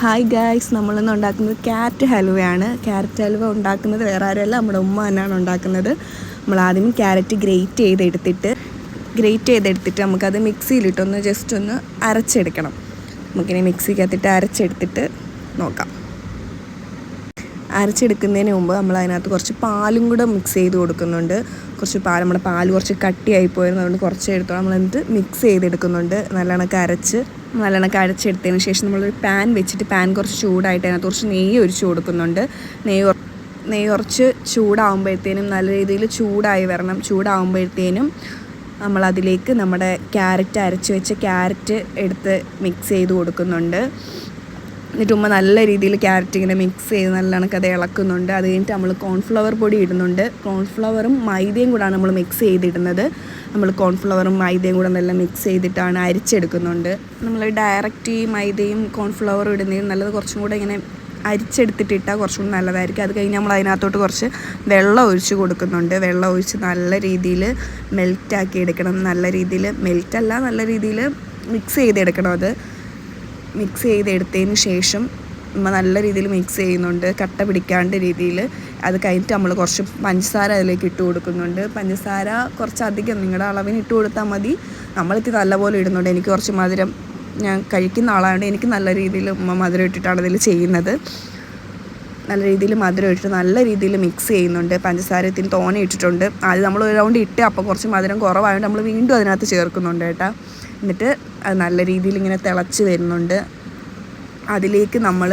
Hi guys, നമ്മളിന്ന് ഉണ്ടാക്കുന്നത് carrot ഹലുവയാണ്. Carrot halwa ഉണ്ടാക്കുന്നത് വേറെ ആരുമല്ല, നമ്മുടെ ഉമ്മ തന്നെയാണ് ഉണ്ടാക്കുന്നത്. നമ്മൾ ആദ്യം ക്യാരറ്റ് ഗ്രേറ്റ് ചെയ്തെടുത്തിട്ട് നമുക്കത് മിക്സിയിലിട്ടൊന്ന് ജസ്റ്റ് ഒന്ന് അരച്ചെടുക്കണം. നമുക്കിനി മിക്സിക്കകത്തിട്ട് അരച്ചെടുത്തിട്ട് നോക്കാം. അരച്ചെടുക്കുന്നതിന് മുമ്പ് നമ്മൾ അതിനകത്ത് കുറച്ച് പാലും കൂടെ മിക്സ് ചെയ്ത് കൊടുക്കുന്നുണ്ട്. കുറച്ച് പാൽ, നമ്മുടെ പാൽ കുറച്ച് കട്ടിയായി പോയിരുന്നു, അതുകൊണ്ട് കുറച്ച് എടുത്തോളം നമ്മൾ എന്നിട്ട് മിക്സ് ചെയ്തെടുക്കുന്നുണ്ട്. നല്ലോണം അരച്ചെടുത്തതിന് ശേഷം നമ്മളൊരു പാൻ വെച്ചിട്ട് പാൻ കുറച്ച് ചൂടായിട്ട് അതിനകത്ത് കുറച്ച് നെയ്യ് ഒഴിച്ച് കൊടുക്കുന്നുണ്ട്. നെയ്യ് കുറച്ച് ചൂടാകുമ്പോഴത്തേനും നല്ല രീതിയിൽ ചൂടാകുമ്പോഴത്തേനും നമ്മളതിലേക്ക് നമ്മുടെ അരച്ച് വെച്ച ക്യാരറ്റ് എടുത്ത് മിക്സ് ചെയ്ത് കൊടുക്കുന്നുണ്ട്. എന്നിട്ട് ഉമ്മ നല്ല രീതിയിൽ ക്യാരറ്റ് ഇങ്ങനെ മിക്സ് ചെയ്ത് നല്ലോണം അത് ഇളക്കുന്നുണ്ട്. അത് കഴിഞ്ഞിട്ട് നമ്മൾ കോൺഫ്ലവർ പൊടി ഇടുന്നുണ്ട്. കോൺഫ്ലവറും മൈദയും കൂടാണ് നമ്മൾ മിക്സ് ചെയ്തിടുന്നത്. നമ്മൾ കോൺഫ്ലവറും മൈദയും കൂടെ നല്ല മിക്സ് ചെയ്തിട്ടാണ് അരിച്ചെടുക്കുന്നുണ്ട്. നമ്മൾ ഡയറക്റ്റ് ഈ മൈദയും കോൺഫ്ലവറും ഇടുന്നതിന് നല്ലത് കുറച്ചും കൂടെ ഇങ്ങനെ അരിച്ചെടുത്തിട്ടിട്ടാൽ കുറച്ചും കൂടി നല്ലതായിരിക്കും. അത് കഴിഞ്ഞ് നമ്മൾ അതിനകത്തോട്ട് കുറച്ച് വെള്ളം ഒഴിച്ച് കൊടുക്കുന്നുണ്ട്. വെള്ളം ഒഴിച്ച് നല്ല രീതിയിൽ മെൽറ്റാക്കി എടുക്കണം. നല്ല രീതിയിൽ മിക്സ് ചെയ്തെടുക്കണം. അത് മിക്സ് ചെയ്തെടുത്തതിന് ശേഷം നമ്മൾ നല്ല രീതിയിൽ മിക്സ് ചെയ്യുന്നുണ്ട്, കട്ട പിടിക്കാണ്ട് രീതിയിൽ. അത് കഴിഞ്ഞിട്ട് നമ്മൾ കുറച്ച് പഞ്ചസാര അതിലേക്ക് ഇട്ട് കൊടുക്കുന്നുണ്ട്. പഞ്ചസാര കുറച്ചധികം നിങ്ങളുടെ അളവിന് ഇട്ട് കൊടുത്താൽ മതി. നമ്മളിത് നല്ലപോലെ ഇടുന്നുണ്ട്. എനിക്ക് കുറച്ച് മധുരം, ഞാൻ കഴിക്കുന്ന ആളാണ്, എനിക്ക് നല്ല രീതിയിൽ ഉമ്മ മധുരം ഇട്ടിട്ടാണ് ഇതിൽ ചെയ്യുന്നത്. നല്ല രീതിയിൽ മധുരം ഇട്ടിട്ട് നല്ല രീതിയിൽ മിക്സ് ചെയ്യുന്നുണ്ട്. പഞ്ചസാര ഇതിന് തോനെ ഇട്ടിട്ടുണ്ട്. ആദ്യം നമ്മൾ ഒരു റൗണ്ട് ഇട്ട് അപ്പോൾ കുറച്ച് മധുരം കുറവായതുകൊണ്ട് നമ്മൾ വീണ്ടും അതിനകത്ത് ചേർക്കുന്നുണ്ട് കേട്ടോ. എന്നിട്ട് അത് നല്ല രീതിയിൽ ഇങ്ങനെ തിളച്ച് വരുന്നുണ്ട്. അതിലേക്ക് നമ്മൾ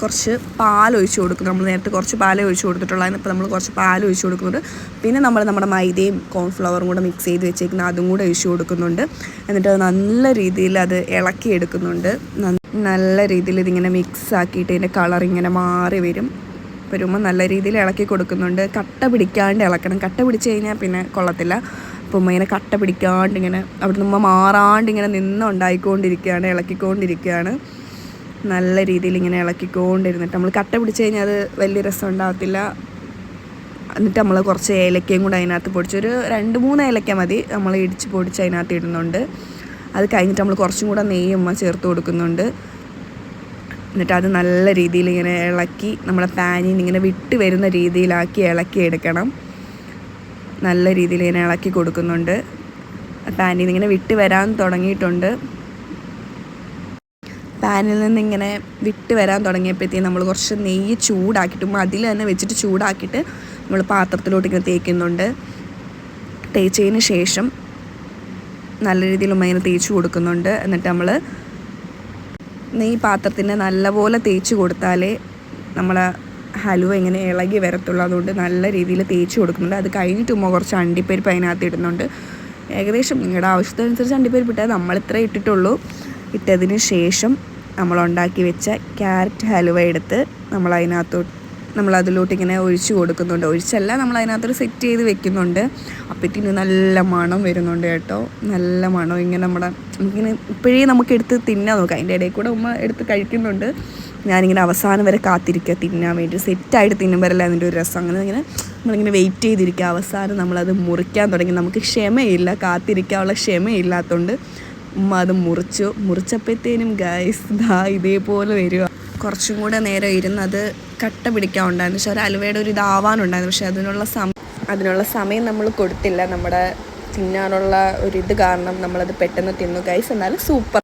കുറച്ച് പാലൊഴിച്ച് കൊടുക്കും. നമ്മൾ നേരത്തെ കുറച്ച് പാലേ ഒഴിച്ച് കൊടുത്തിട്ടുള്ളതാണ്. ഇപ്പോൾ നമ്മൾ കുറച്ച് പാലൊഴിച്ച് കൊടുക്കുന്നുണ്ട്. പിന്നെ നമ്മുടെ മൈദയും കോൺഫ്ലവറും കൂടെ മിക്സ് ചെയ്ത് വെച്ചേക്കുന്ന അതും കൂടെ ഒഴിച്ച് കൊടുക്കുന്നുണ്ട്. എന്നിട്ട് അത് നല്ല രീതിയിൽ അത് ഇളക്കിയെടുക്കുന്നുണ്ട്. നല്ല രീതിയിൽ ഇതിങ്ങനെ മിക്സ് ആക്കിയിട്ട് ഇതിൻ്റെ കളറിങ്ങനെ മാറി വരുമ്പോൾ നല്ല രീതിയിൽ ഇളക്കി കൊടുക്കുന്നുണ്ട്. കട്ട പിടിക്കാണ്ട് ഇളക്കണം. കട്ട പിടിച്ച് കഴിഞ്ഞാൽ പിന്നെ കൊള്ളത്തില്ല. അപ്പോൾ ഉമ്മ ഇങ്ങനെ കട്ട പിടിക്കാണ്ട് ഇങ്ങനെ അവിടെ നിന്ന് മാറാണ്ട് ഇങ്ങനെ ഇളക്കിക്കൊണ്ടിരിക്കുകയാണ്. നല്ല രീതിയിൽ ഇങ്ങനെ ഇളക്കിക്കൊണ്ടിരുന്നിട്ട് നമ്മൾ കട്ട പിടിച്ച് കഴിഞ്ഞാൽ അത് വലിയ രസം ഉണ്ടാകത്തില്ല. എന്നിട്ട് നമ്മൾ കുറച്ച് ഏലക്കയും കൂടെ അതിനകത്ത് പൊടിച്ചൊരു 2-3 ഏലക്ക മതി നമ്മൾ ഇടിച്ച് പൊടിച്ച് അതിനകത്ത് ഇടുന്നുണ്ട്. അത് കഴിഞ്ഞിട്ട് നമ്മൾ കുറച്ചും കൂടെ നെയ്യ് ഉമ്മ ചേർത്ത് കൊടുക്കുന്നുണ്ട്. എന്നിട്ട് അത് നല്ല രീതിയിൽ ഇങ്ങനെ ഇളക്കി നമ്മളെ പാനിൽ നിന്ന് ഇങ്ങനെ വിട്ട് വരുന്ന രീതിയിലാക്കി ഇളക്കിയെടുക്കണം. നല്ല രീതിയിൽ ഇങ്ങനെ ഇളക്കി കൊടുക്കുന്നുണ്ട്. പാനിൽ നിന്ന് ഇങ്ങനെ വിട്ട് വരാൻ തുടങ്ങിയിട്ടുണ്ട്. പാനിൽ നിന്ന് ഇങ്ങനെ വിട്ട് വരാൻ തുടങ്ങിയപ്പോഴത്തേക്കും നമ്മൾ കുറച്ച് നെയ്യ് ചൂടാക്കിയിട്ട് അതിൽ തന്നെ വെച്ചിട്ട് ചൂടാക്കിയിട്ട് നമ്മൾ പാത്രത്തിലോട്ട് ഇങ്ങനെ തേക്കുന്നുണ്ട്. തേച്ചതിന് ശേഷം നല്ല രീതിയിൽ ഇങ്ങനെ തേച്ച് കൊടുക്കുന്നുണ്ട്. എന്നിട്ട് നമ്മൾ നെയ്യ് പാത്രത്തിൻ്റെ നല്ലപോലെ തേച്ച് കൊടുത്താലേ നമ്മളെ ഹലുവ ഇങ്ങനെ ഇളകി വരത്തുള്ളൂ. അതുകൊണ്ട് നല്ല രീതിയിൽ തേച്ച് കൊടുക്കുന്നുണ്ട്. അത് കഴിഞ്ഞിട്ട് ഉമ്മ കുറച്ച് അണ്ടിപ്പരിപ്പ് അതിനകത്ത് ഇടുന്നുണ്ട്. ഏകദേശം നിങ്ങളുടെ ആവശ്യത്തിനനുസരിച്ച് അണ്ടിപ്പരിപ്പ് ഇട്ടാൽ നമ്മളിത്ര ഇട്ടിട്ടുള്ളൂ. ഇട്ടതിന് ശേഷം നമ്മൾ ഉണ്ടാക്കി വെച്ച ക്യാരറ്റ് ഹലുവ എടുത്ത് നമ്മളതിലോട്ട് ഇങ്ങനെ ഒഴിച്ച് കൊടുക്കുന്നുണ്ട്. ഒഴിച്ചല്ല, നമ്മൾ അതിനകത്തൊരു സെറ്റ് ചെയ്ത് വെക്കുന്നുണ്ട്. അപ്പോഴത്തേന് നല്ല മണം വരുന്നുണ്ട് കേട്ടോ. നല്ല മണം ഇങ്ങനെ നമുക്കിങ്ങനെ ഇപ്പോഴേ നമുക്ക് എടുത്ത് തിന്നാൻ നോക്കാം. അതിൻ്റെ ഇടയിൽ കൂടെ ഉമ്മ എടുത്ത് കഴിക്കുന്നുണ്ട്. ഞാനിങ്ങനെ അവസാനം വരെ കാത്തിരിക്കുക തിന്നാൻ വേണ്ടി. സെറ്റായിട്ട് തിന്നുമ്പോഴല്ല അതിൻ്റെ ഒരു രസം. ഇങ്ങനെ നമ്മളിങ്ങനെ വെയിറ്റ് ചെയ്തിരിക്കുക. അവസാനം നമ്മളത് മുറിക്കാൻ തുടങ്ങി. നമുക്ക് ക്ഷമയില്ല, കാത്തിരിക്കാനുള്ള ക്ഷമയില്ലാത്തതുകൊണ്ട് ഉമ്മ അത് മുറിച്ചപ്പോഴത്തേനും ഗൈസ് ഇതേപോലെ വരിക. കുറച്ചും കൂടെ നേരം ഇരുന്നത് കട്ട പിടിക്കാൻ ഉണ്ടായിരുന്നു. പക്ഷെ ഒരു അലുവയുടെ ഒരു ഇതാവാനുണ്ടായിരുന്നു. പക്ഷെ അതിനുള്ള സമയം നമ്മൾ കൊടുത്തില്ല. നമ്മുടെ തിന്നാനുള്ള ഒരു കാരണം നമ്മളത് പെട്ടെന്ന് തിന്നു ഗൈസ്. എന്നാലും സൂപ്പർ.